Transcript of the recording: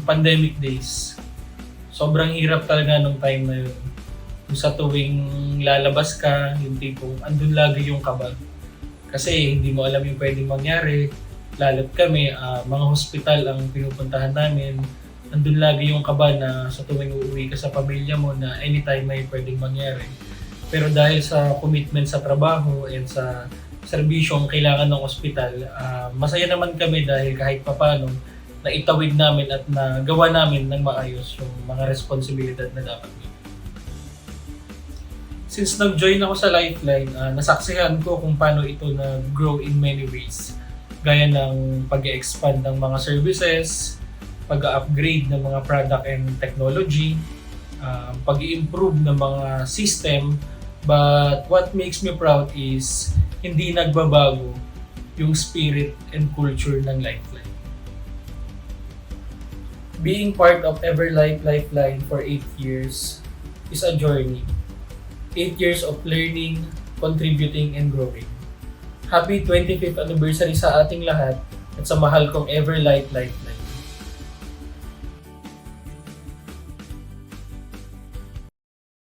pandemic days. Sobrang hirap talaga nung time na yun. Kung sa tuwing lalabas ka, yung tipong andun lagi yung kaba. Kasi hindi mo alam yung pwedeng mangyari. Lalo't kami, mga hospital ang pinupuntahan namin. Andun lagi yung kaba na sa tuwing uuwi ka sa pamilya mo na anytime may pwedeng mangyari. Pero dahil sa commitment sa trabaho and sa serbisyong kailangan ng ospital, masaya naman kami dahil kahit papano na itawid namin at nagawa namin ng maayos yung mga responsibilidad na dapat gawin. Since nag-join ako sa Lifeline, nasaksihan ko kung paano ito nag-grow in many ways. Gaya ng pag-expand ng mga services, pag-upgrade ng mga product and technology, pag-improve ng mga system. But what makes me proud is hindi nagbabago yung spirit and culture ng Lifeline. Being part of Everlife Lifeline for 8 years is a journey. 8 years of learning, contributing, and growing. Happy 25th anniversary sa ating lahat at sa mahal kong Everlife Lifeline.